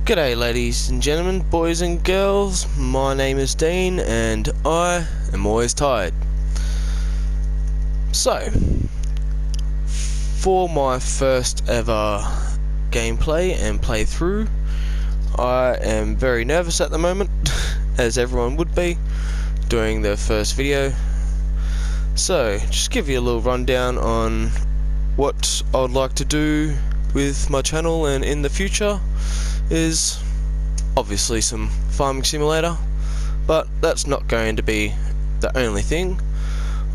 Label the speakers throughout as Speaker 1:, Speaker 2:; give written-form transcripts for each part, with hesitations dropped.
Speaker 1: G'day ladies and gentlemen, boys and girls, my name is Dean and I am always tired. So, for my first ever gameplay and playthrough, I am very nervous at the moment, as everyone would be, doing their first video. So, just give you a little rundown on what I would like to do with my channel and in the future. Is obviously some farming simulator, but that's not going to be the only thing.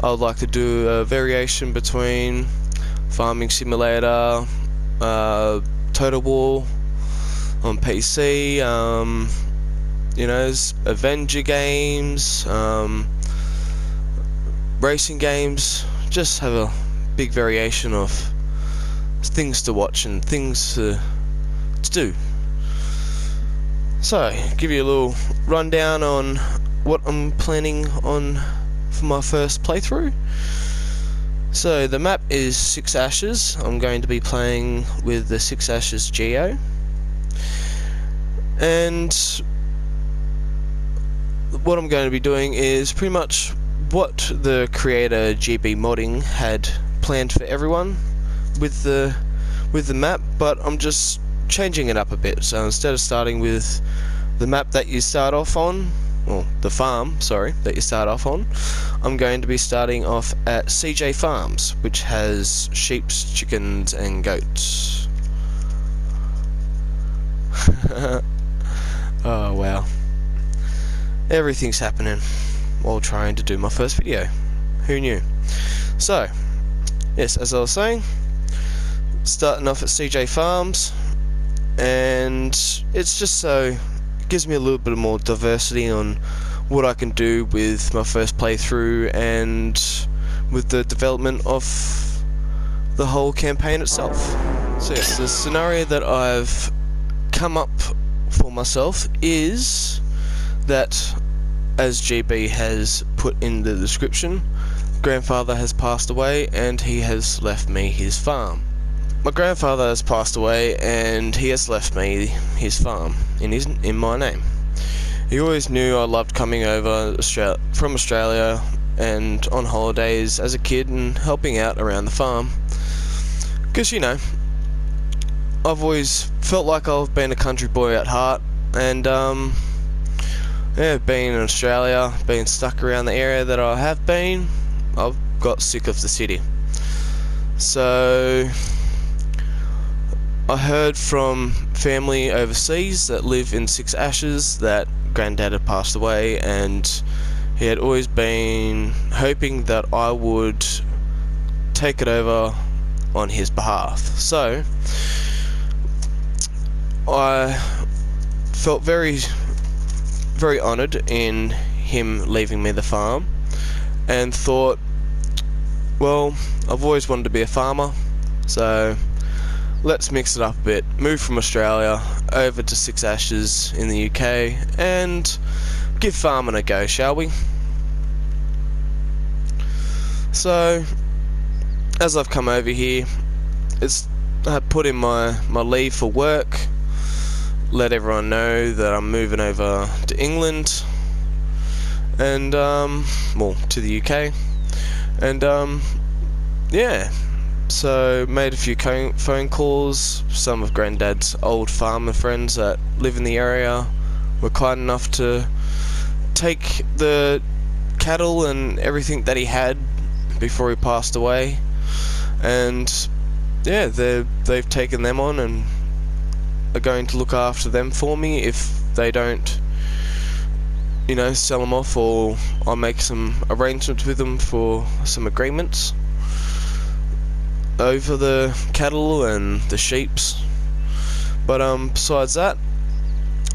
Speaker 1: I would like to do a variation between farming simulator, Total War on PC, Avenger games, racing games. Just have a big variation of things to watch and things to do. So, give you a little rundown on what I'm planning on for my first playthrough. So, the map is Six Ashes. I'm going to be playing with the Six Ashes Geo. And what I'm going to be doing is pretty much what the creator GB Modding had planned for everyone with the map, but I'm just changing it up a bit. So instead of starting with the map that you start off on, or the farm, sorry, that you start off on, I'm going to be starting off at CJ Farms, which has sheep, chickens and goats. Oh wow, everything's happening while trying to do my first video. Who knew? So yes, as I was saying, starting off at CJ Farms, and it's just so it gives me a little bit more diversity on what I can do with my first playthrough and with the development of the whole campaign itself. So yes, the scenario that I've come up for myself is that, as GB has put in the description, grandfather has passed away and he has left me his farm. My grandfather has passed away and he has left me his farm in my name. He always knew I loved coming over from Australia and on holidays as a kid and helping out around the farm. Because, you know, I've always felt like I've been a country boy at heart, and being in Australia, being stuck around the area that I have been, I've got sick of the city. So I heard from family overseas that live in Six Ashes that Granddad had passed away, and he had always been hoping that I would take it over on his behalf. So I felt very, very honoured in him leaving me the farm, and thought, well, I've always wanted to be a farmer, so let's mix it up a bit, move from Australia over to Six Ashes in the UK and give farming a go, shall we? So, as I've come over here, I put in my leave for work, let everyone know that I'm moving over to England and, to the UK, and, yeah. So made a few phone calls. Some of Granddad's old farmer friends that live in the area were kind enough to take the cattle and everything that he had before he passed away, and yeah, they've taken them on and are going to look after them for me if they don't, sell them off, or I'll make some arrangements with them for some agreements over the cattle and the sheeps. But besides that,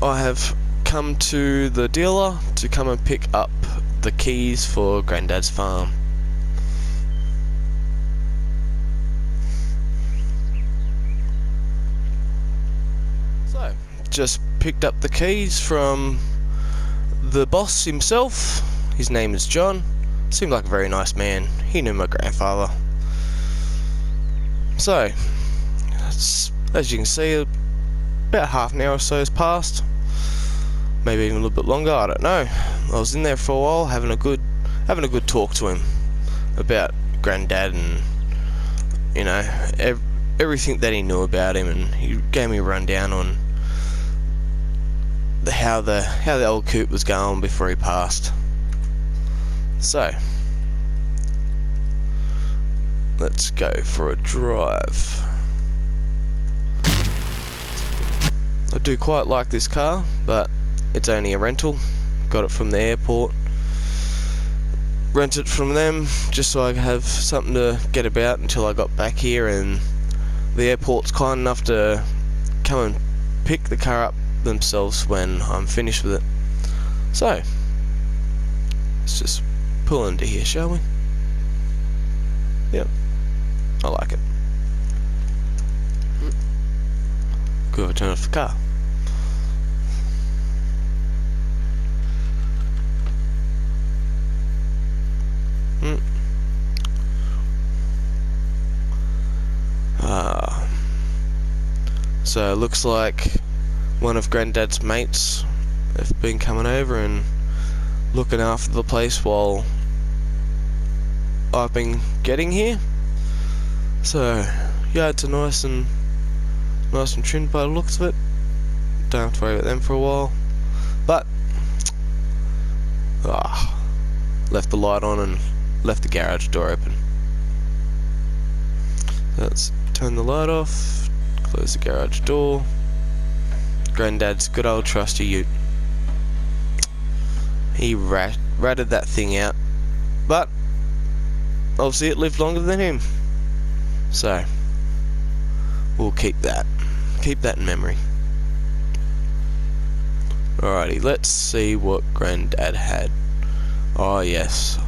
Speaker 1: I have come to the dealer to come and pick up the keys for Granddad's farm. So, just picked up the keys from the boss himself. His name is John. Seemed like a very nice man. He knew my grandfather. So, as you can see, about half an hour or so has passed, maybe even a little bit longer, I don't know. I was in there for a while having a good talk to him about Granddad and, you know, everything that he knew about him, and he gave me a rundown on how the old coop was going before he passed. So let's go for a drive. I do quite like this car, but it's only a rental. Got it from the airport. Rent it from them just so I could have something to get about until I got back here, and the airport's kind enough to come and pick the car up themselves when I'm finished with it. So let's just pull into here, shall we? Yep, I like it. Good, if I turn off the car. So it looks like one of Granddad's mates have been coming over and looking after the place while I've been getting here. So yards are nice and trimmed by the looks of it. Don't have to worry about them for a while. But left the light on and left the garage door open. Let's turn the light off, close the garage door. Granddad's good old trusty ute. He ratted that thing out, but obviously it lived longer than him, so we'll keep that in memory. Alrighty, let's see what Granddad had. Oh yes,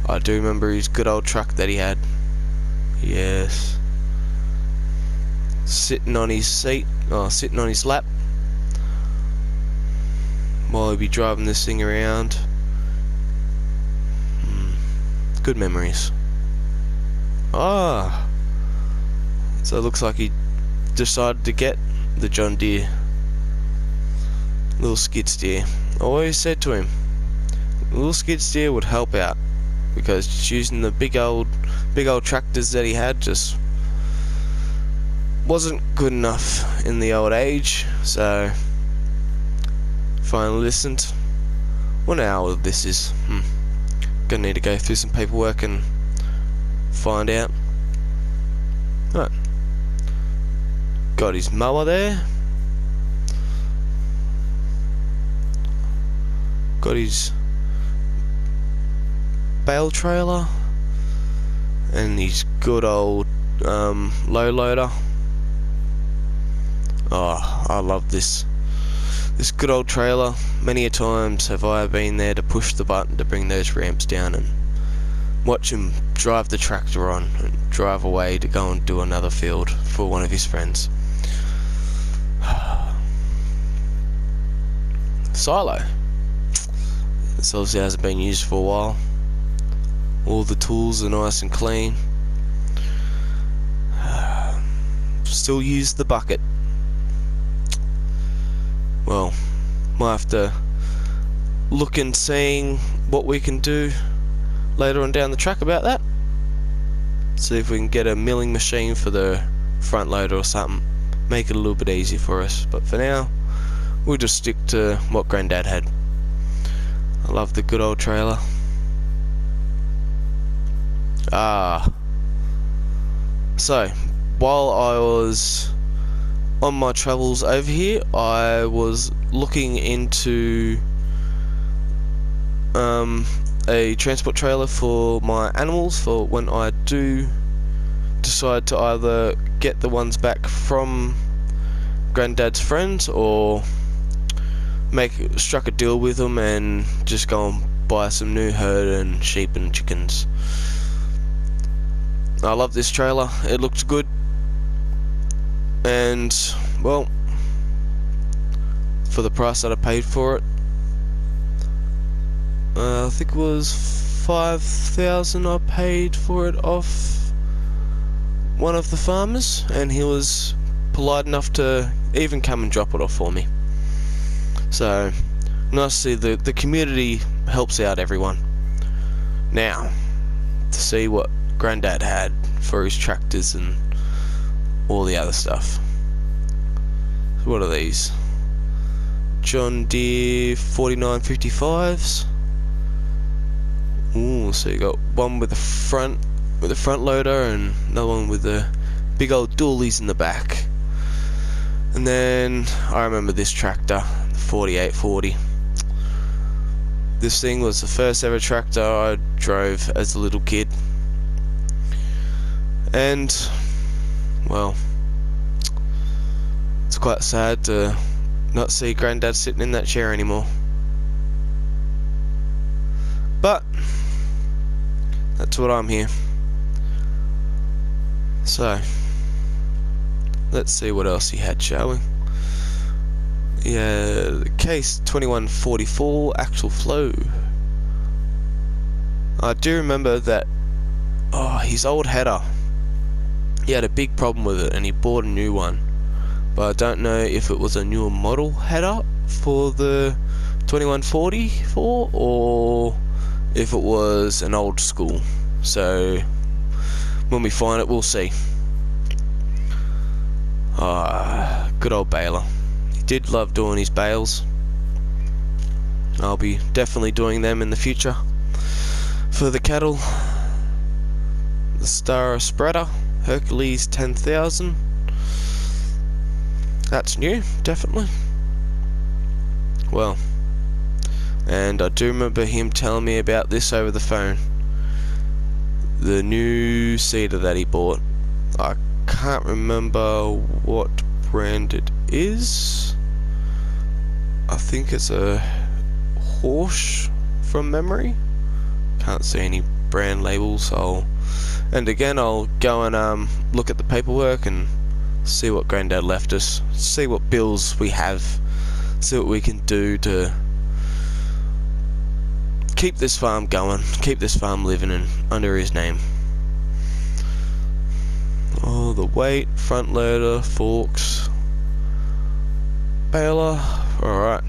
Speaker 1: I do remember his good old truck that he had. Yes, sitting on his seat, sitting on his lap while he'd be driving this thing around. Good memories. So it looks like he decided to get the John Deere little skid steer. I always said to him, the little skid steer would help out, because just using the big old tractors that he had just wasn't good enough in the old age. So finally listened. Wonder how old this is. Gonna need to go through some paperwork and find out. Right. Got his mower there. Got his bale trailer and his good old low loader. Oh, I love this good old trailer. Many a times have I been there to push the button to bring those ramps down and watch him drive the tractor on and drive away to go and do another field for one of his friends. Silo. This obviously hasn't been used for a while. All the tools are nice and clean. Still use the bucket. Well, might have to look and seeing what we can do later on down the track about that. See if we can get a milling machine for the front loader or something. Make it a little bit easier for us. But for now, we'll just stick to what Granddad had. I love the good old trailer. So while I was on my travels over here, I was looking into a transport trailer for my animals for when I do decide to either get the ones back from Granddad's friends or struck a deal with them and just go and buy some new herd and sheep and chickens. I love this trailer. It looks good, and well, for the price that I paid for it, I think it was $5,000 I paid for it off one of the farmers, and he was polite enough to even come and drop it off for me. So nice to see the community helps out everyone. Now to see what Granddad had for his tractors and all the other stuff. So what are these? John Deere 4955s. Ooh, so you got one with a front loader and another one with the big old dualies in the back. And then I remember this tractor, the 4840. This thing was the first ever tractor I drove as a little kid. And well, it's quite sad to not see Granddad sitting in that chair anymore. But that's what I'm here. So let's see what else he had, shall we? Yeah, the Case 2144 Axial Flow. I do remember that. Oh, his old header. He had a big problem with it and he bought a new one. But I don't know if it was a newer model header for the 2144 or if it was an old school. So when we find it, we'll see. Good old baler. He did love doing his bales. I'll be definitely doing them in the future. For the cattle, the Star Spreader Hercules 10,000. That's new, definitely. Well, and I do remember him telling me about this over the phone. The new seeder that he bought. I can't remember what brand it is. I think it's a Horsch from memory. Can't see any brand labels. And again, I'll go and look at the paperwork and see what Granddad left us, see what bills we have, see what we can do to keep this farm going, keep this farm living in under his name. Oh, the weight, front loader, forks, baler. Alright.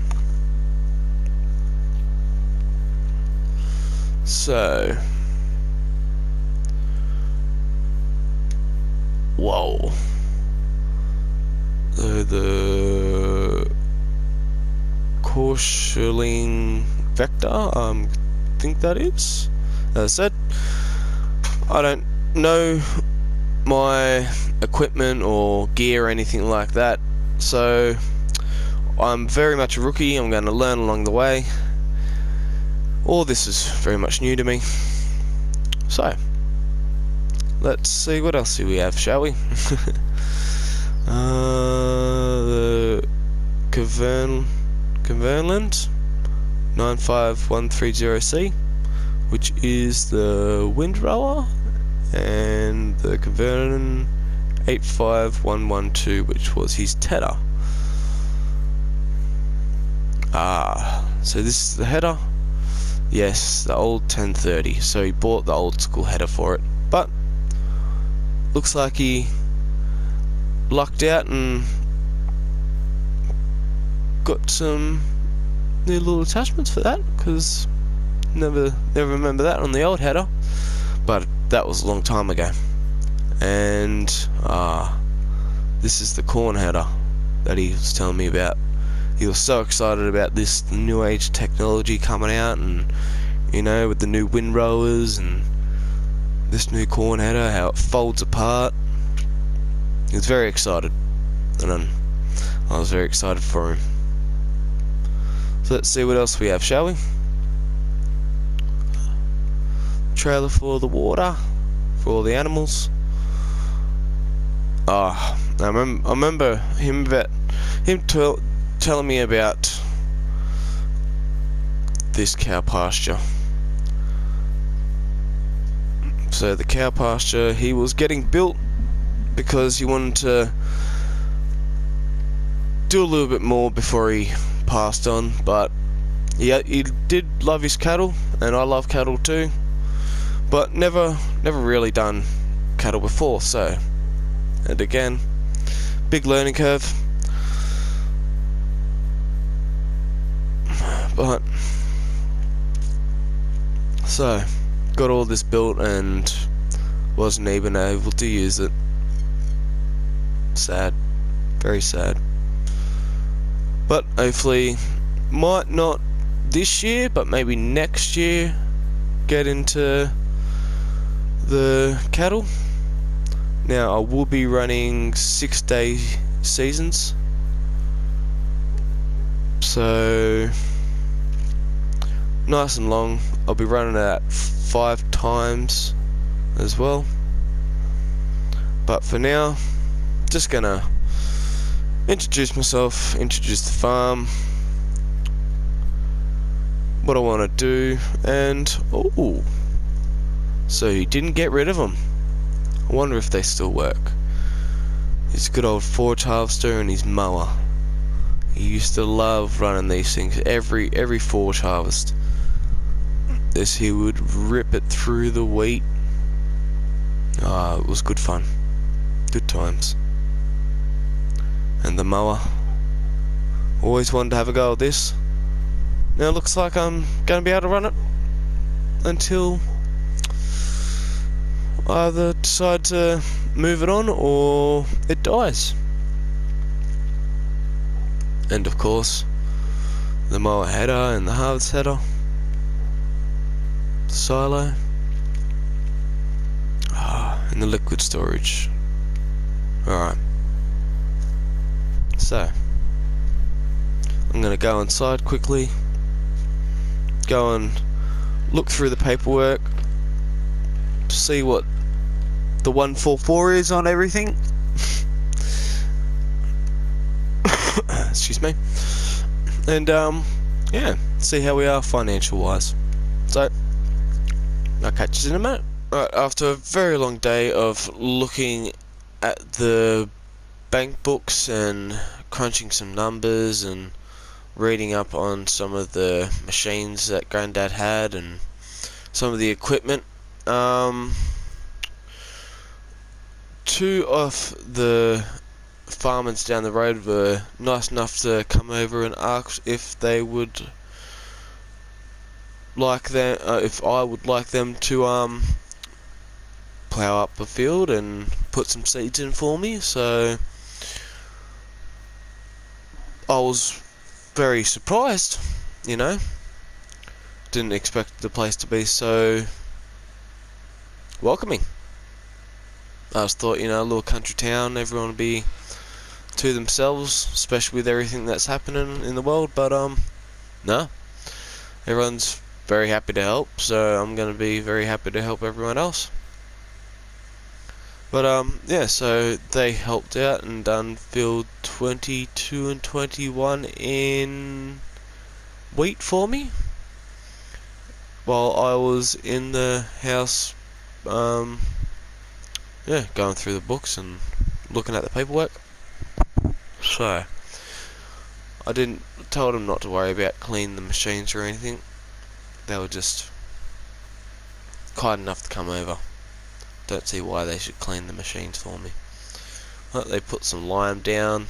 Speaker 1: So, whoa. The Korsling Vector, I think that is. As I said, I don't know my equipment or gear or anything like that, so I'm very much a rookie. I'm going to learn along the way. All this is very much new to me. So, let's see what else do we have, shall we? The Kverneland 95130C, which is the windrower, and the Kverneland 85112, which was his tedder. So this is the header. Yes, the old 1030. So he bought the old school header for it, but looks like he lucked out and got some new little attachments for that, because never remember that on the old header, but that was a long time ago. And this is the corn header that he was telling me about. He was so excited about this new age technology coming out, and you know, with the new windrowers and this new corn header, how it folds apart. He was very excited, and I was very excited for him. So let's see what else we have, shall we? Trailer for the water, for all the animals. I remember him telling me about this cow pasture. So the cow pasture, he was getting built because he wanted to do a little bit more before he passed on, but he did love his cattle, and I love cattle too, but never really done cattle before. So, and again, big learning curve. But so got all this built and wasn't even able to use it. Sad, very sad. But hopefully, might not this year, but maybe next year, get into the cattle. Now I will be running 6-day seasons, so nice and long. I'll be running it 5 times as well. But for now, just gonna introduce myself, introduce the farm, what I want to do, and oh, so he didn't get rid of them. I wonder if they still work. His good old forage harvester and his mower. He used to love running these things every forage harvest. This, he would rip it through the wheat. Ah, it was good fun, good times. And the mower, always wanted to have a go at this. Now it looks like I'm going to be able to run it until I either decide to move it on or it dies. And of course, the mower header and the harvest header, the silo, and the liquid storage. Alright. So, I'm going to go inside quickly, go and look through the paperwork, see what the 144 is on everything. Excuse me. And yeah, see how we are financial wise. So, I'll catch you in a minute. Right, after a very long day of looking at the bank books and crunching some numbers and reading up on some of the machines that Granddad had and some of the equipment, 2 of the farmers down the road were nice enough to come over and ask if they would like them, if I would like them to plough up a field and put some seeds in for me. So I was very surprised, you know. Didn't expect the place to be so welcoming. I just thought, you know, a little country town, everyone would be to themselves, especially with everything that's happening in the world. But no, everyone's very happy to help, so I'm going to be very happy to help everyone else. But yeah, so they helped out and done field 22 and 21 in wheat for me, while I was in the house, yeah, going through the books and looking at the paperwork. So I didn't tell them not to worry about cleaning the machines or anything. They were just kind enough to come over. Don't see why they should clean the machines for me. But they put some lime down,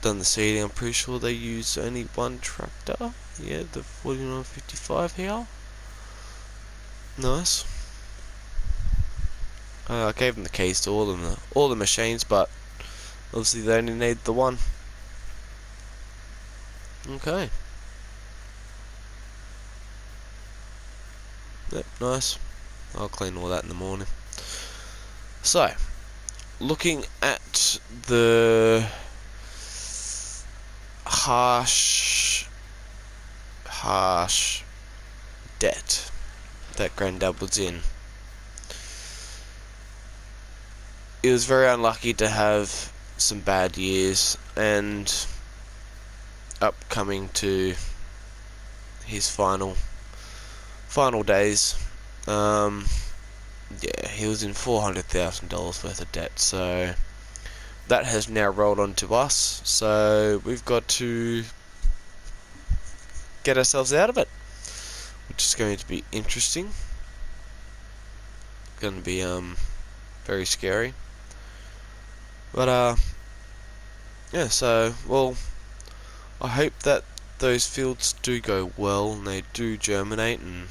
Speaker 1: done the seeding. I'm pretty sure they used only one tractor. Yeah, the 4955 here. Nice. I gave them the keys to all the machines, but obviously they only need the one. Okay. Yep, nice. I'll clean all that in the morning. So, looking at the harsh debt that Granddad was in. He was very unlucky to have some bad years, and upcoming to his final days, yeah, he was in $400,000 worth of debt, so that has now rolled onto us, so we've got to get ourselves out of it, which is going to be interesting. Going to be very scary. But yeah, so, well, I hope that those fields do go well and they do germinate and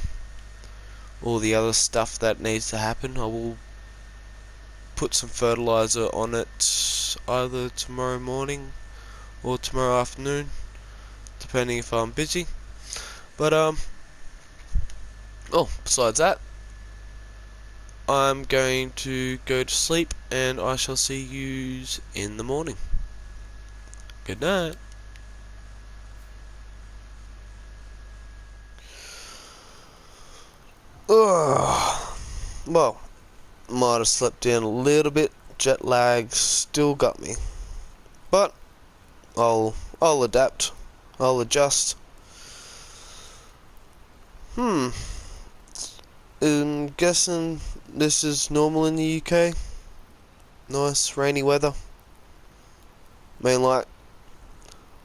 Speaker 1: all the other stuff that needs to happen, I will put some fertilizer on it either tomorrow morning or tomorrow afternoon, depending if I'm busy. But besides that, I'm going to go to sleep and I shall see yous in the morning. Good night. Ugh. Well, might have slept in a little bit. Jet lag still got me, but I'll adapt. I'll adjust. I'm guessing this is normal in the UK. Nice rainy weather. I mean, like,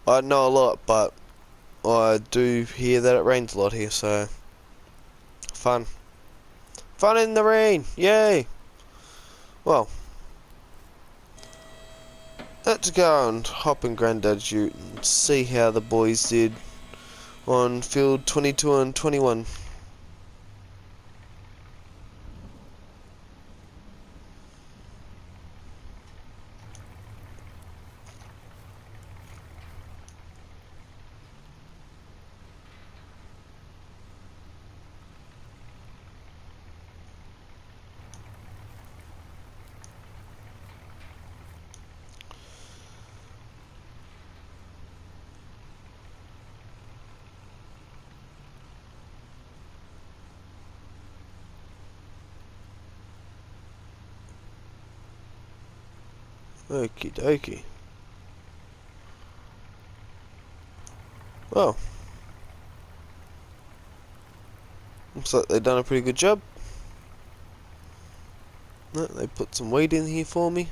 Speaker 1: I know a lot, but I do hear that it rains a lot here, so fun in the rain, yay! Well, let's go and hop in Granddad's ute and see how the boys did on field 22 and 21. Okie dokie. Well, looks like they've done a pretty good job. They put some weight in here for me.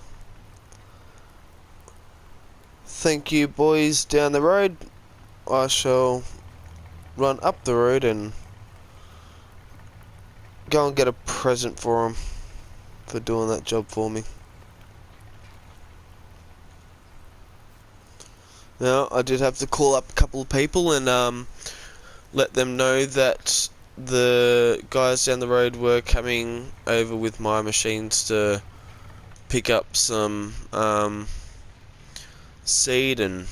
Speaker 1: Thank you, boys down the road. I shall run up the road and go and get a present for them for doing that job for me. Now, I did have to call up a couple of people and let them know that the guys down the road were coming over with my machines to pick up some seed and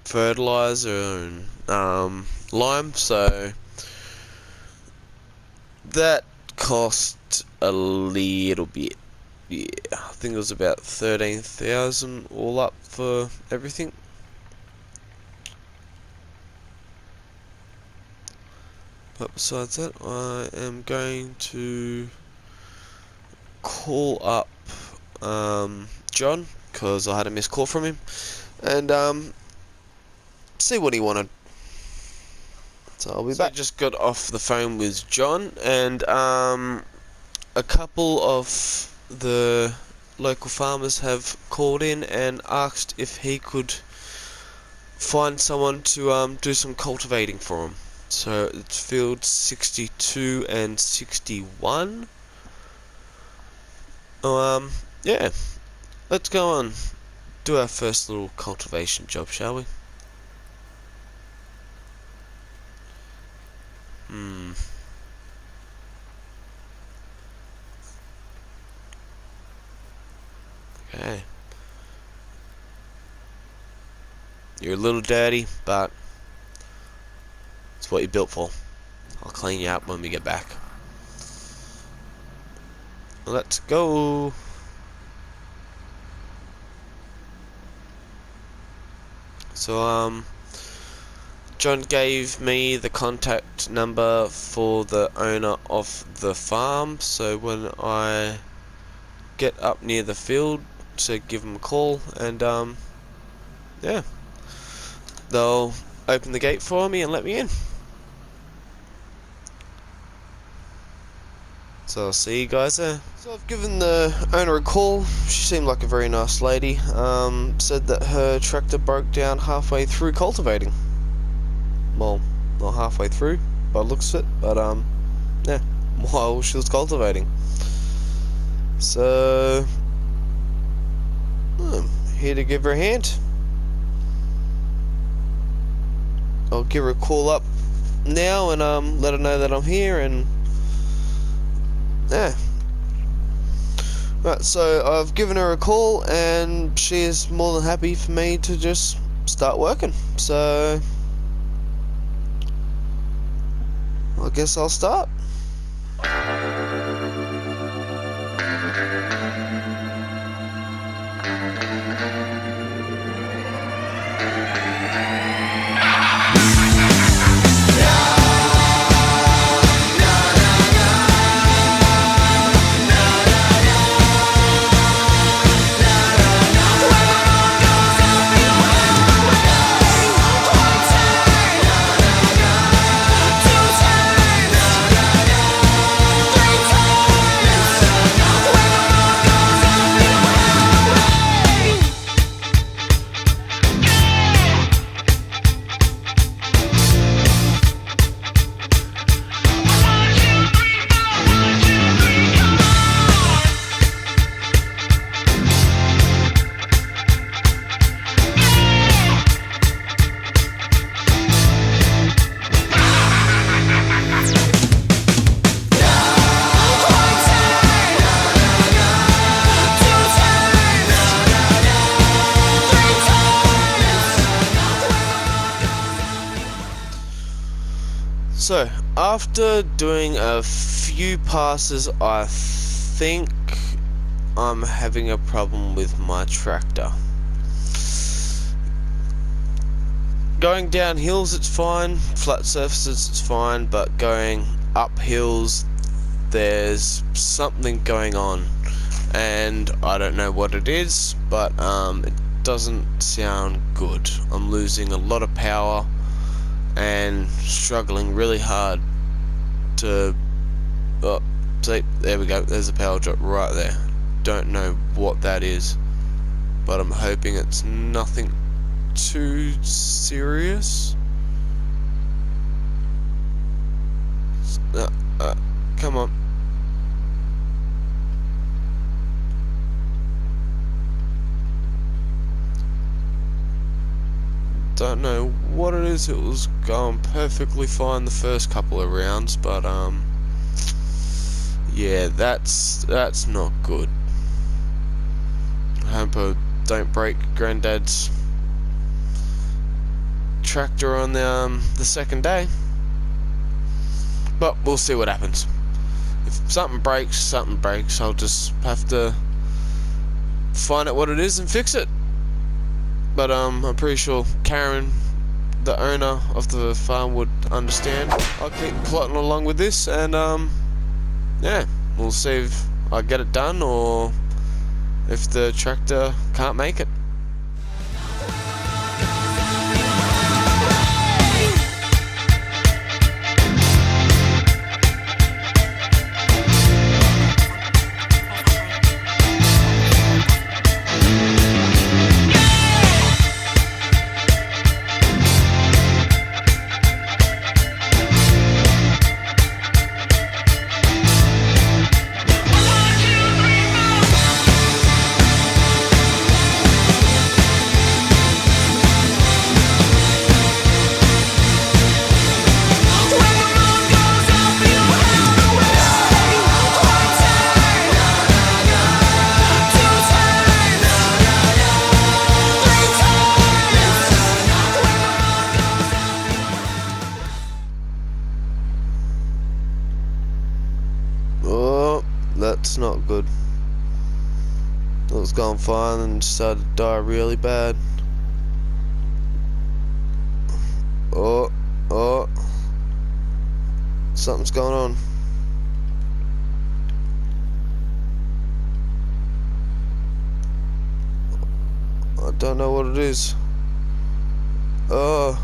Speaker 1: fertilizer and lime, so that cost a little bit. Yeah, I think it was about 13,000 all up for everything. But besides that, I am going to call up John, because I had a missed call from him, and see what he wanted. So I'll be back. I just got off the phone with John, and a couple of the local farmers have called in and asked if he could find someone to do some cultivating for him. So it's field 62 and 61. Yeah, let's go on, do our first little cultivation job, shall we? Okay. You're a little dirty, but it's what you're built for. I'll clean you up when we get back. Let's go. So, John gave me the contact number for the owner of the farm, so when I get up near the field, to give them a call, and yeah, they'll open the gate for me and let me in. So I'll see you guys there. So I've given the owner a call. She seemed like a very nice lady. Said that her tractor broke down halfway through cultivating. Well, not halfway through by the looks of it, but yeah, while she was cultivating. So I'm here to give her a hand. I'll give her a call up now and let her know that I'm here, and yeah. Right, so I've given her a call and she is more than happy for me to just start working. So I guess I'll start. So, after doing a few passes, I think I'm having a problem with my tractor. Going down hills it's fine, flat surfaces it's fine, but going up hills there's something going on, and I don't know what it is, but it doesn't sound good. I'm losing a lot of power and struggling really hard to see, there we go, there's a power drop right there. Don't know what that is, but I'm hoping it's nothing too serious. Come on. Don't know what it is. It was going perfectly fine the first couple of rounds, but yeah, that's not good. I hope I don't break Granddad's tractor on the second day, but we'll see what happens. If something breaks, I'll just have to find out what it is and fix it. But I'm pretty sure Karen, the owner of the farm, would understand. I'll keep plotting along with this, and yeah, we'll see if I get it done or if the tractor can't make it. Oh, that's not good. It was going fine and started to die really bad. Oh, something's going on. I don't know what it is. Oh.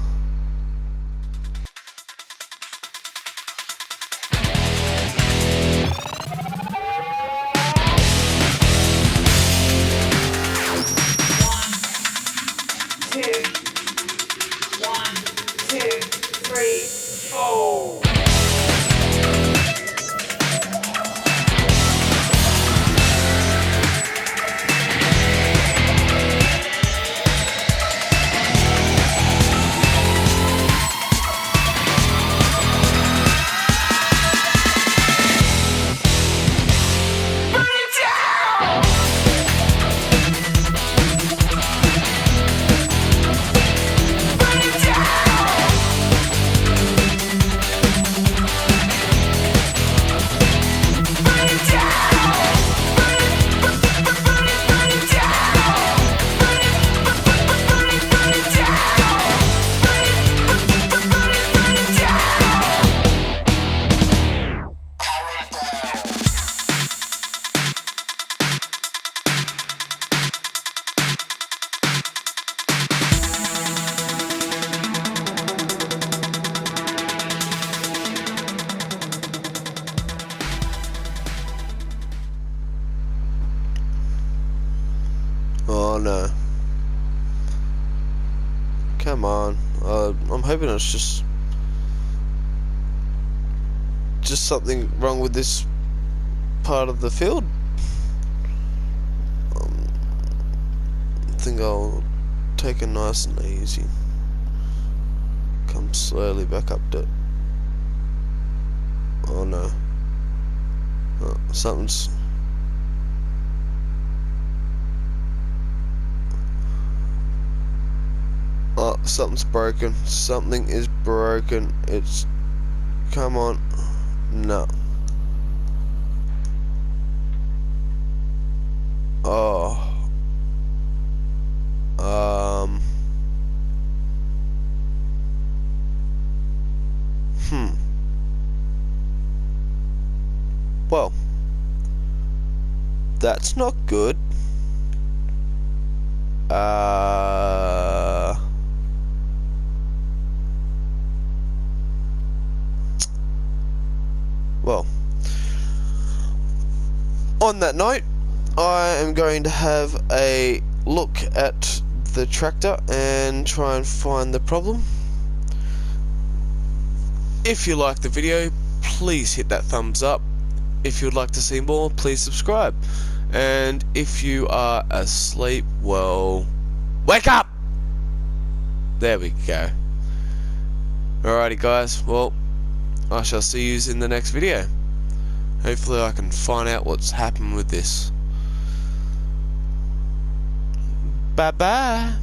Speaker 1: Oh no. Come on. I'm hoping it's just something wrong with this part of the field. I think I'll take it nice and easy. Come slowly back up to... Oh no. Oh, something's... Oh, something's broken. Something is broken. It's... Come on. No. Oh. Well, that's not good. Well, on that note, I am going to have a look at the tractor and try and find the problem. If you like the video, please hit that thumbs up. If you'd like to see more, please subscribe. And if you are asleep, well, wake up! There we go. Alrighty guys, well, I shall see you in the next video. Hopefully I can find out what's happened with this. Bye bye.